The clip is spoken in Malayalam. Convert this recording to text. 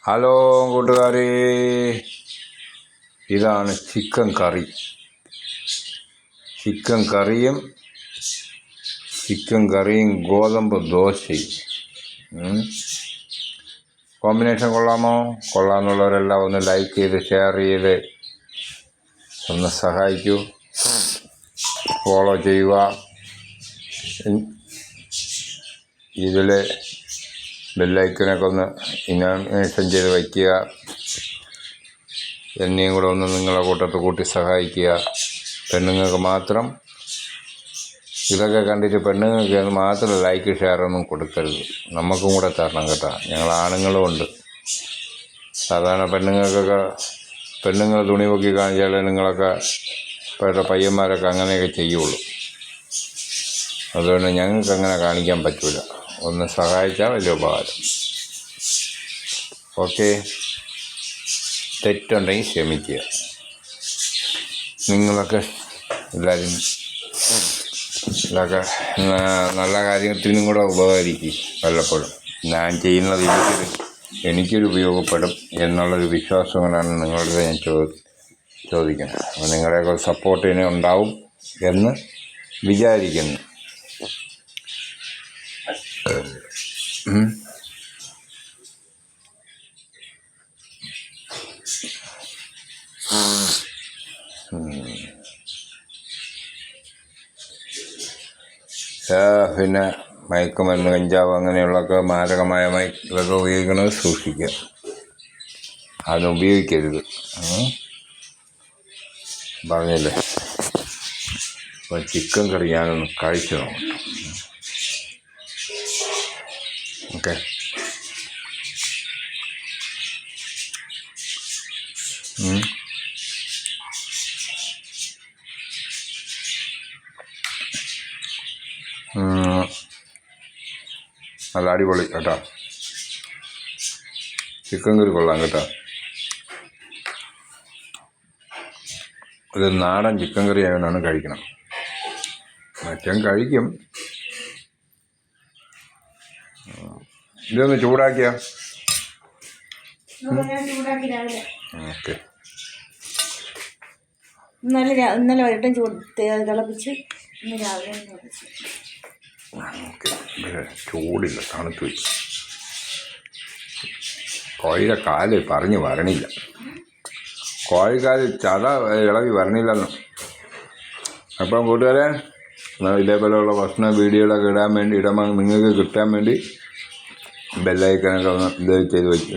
ഹലോ കൂട്ടുകാരെ, ഇതാണ് ചിക്കൻ കറി. ചിക്കൻ കറിയും ഗോതമ്പ് ദോശയും. കോമ്പിനേഷൻ കൊള്ളാമോ? കൊള്ളാമെന്നുള്ളവരെല്ലാം ഒന്ന് ലൈക്ക് ചെയ്ത് ഷെയർ ചെയ്ത് ഒന്ന് സഹായിക്കൂ, ഫോളോ ചെയ്യുക. ഇതിൽ ബെല്ലൈക്കനൊക്കെ ഒന്ന് ഇനാമേഷൻ ചെയ്ത് വയ്ക്കുക. എന്നെയും കൂടെ ഒന്ന് നിങ്ങളെ കൂട്ടത്ത് കൂട്ടി സഹായിക്കുക. പെണ്ണുങ്ങൾക്ക് മാത്രം ഇതൊക്കെ കണ്ടിട്ട് പെണ്ണുങ്ങൾക്ക് മാത്രം ലൈക്ക് ഷെയർ ഒന്നും കൊടുക്കരുത്, നമുക്കും കൂടെ തരണം കേട്ടോ. ഞങ്ങൾ ആണുങ്ങളും ഉണ്ട്. സാധാരണ പെണ്ണുങ്ങൾ തുണി പൊക്കി കാണിച്ചാൽ നിങ്ങളൊക്കെ ഇപ്പോഴത്തെ പയ്യന്മാരൊക്കെ അങ്ങനെയൊക്കെ ചെയ്യുള്ളൂ. അതുകൊണ്ട് ഞങ്ങൾക്ക് അങ്ങനെ കാണിക്കാൻ പറ്റില്ല. ഒന്ന് സഹായിച്ചാൽ വലിയ ഉപകാരം. ഓക്കെ, തെറ്റുണ്ടെങ്കിൽ ക്ഷമിക്കുക. നിങ്ങളൊക്കെ എല്ലാവരും ഇതൊക്കെ നല്ല കാര്യത്തിനും കൂടെ ഉപകരിക്കും. വല്ലപ്പോഴും ഞാൻ ചെയ്യുന്നത് എനിക്കൊരു ഉപയോഗപ്പെടും എന്നുള്ളൊരു വിശ്വാസം കൊണ്ടാണ് നിങ്ങളുടെ ഞാൻ ചോദിക്കുന്നത്. അപ്പോൾ നിങ്ങളുടെയൊക്കെ സപ്പോർട്ടിന് ഉണ്ടാവും എന്ന് വിചാരിക്കുന്നു. പിന്നെ മയക്കുമരുന്ന്, കഞ്ചാവ് അങ്ങനെയുള്ളതൊക്കെ മാരകമായ ഇതൊക്കെ ഉപയോഗിക്കുന്നത് സൂക്ഷിക്കുക. അത് ഉപയോഗിക്കരുത് പറഞ്ഞില്ലേ. അപ്പോൾ ചിക്കൻ കറി ഞാനൊന്ന് കഴിച്ചു നോക്കാം. ഓക്കെ, നല്ല അടിപൊളി കേട്ടോ. ചിക്കൻ കറി കൊള്ളാം കേട്ടോ. ഇത് നാടൻ ചിക്കൻ കറി ആയതുകൊണ്ടാണ് കഴിക്കണം. മറ്റും കഴിക്കും. ഇതൊന്ന് ചൂടാക്കിയാ ഓക്കെ. ഇന്നലെ വൈകിട്ടും തിളപ്പിച്ച് ഇന്ന് രാവിലെ ഓക്കെ. ചൂടില്ല, തണുത്ത് വെച്ചു. കോഴിയുടെ കാല് പറഞ്ഞു വരണില്ല. കോഴിക്കാല് ചത ഇളകി വരണില്ലെന്ന്. അപ്പം കൂട്ടുകാരെ, ഇതേപോലെയുള്ള ഭക്ഷണ വീഡിയോകളൊക്കെ ഇടുമ്പോൾ നിങ്ങൾക്ക് കിട്ടാൻ വേണ്ടി ബെല്ലൈക്കനൊക്കെ ഒന്ന് ഇത് ചെയ്ത് വയ്ക്കും.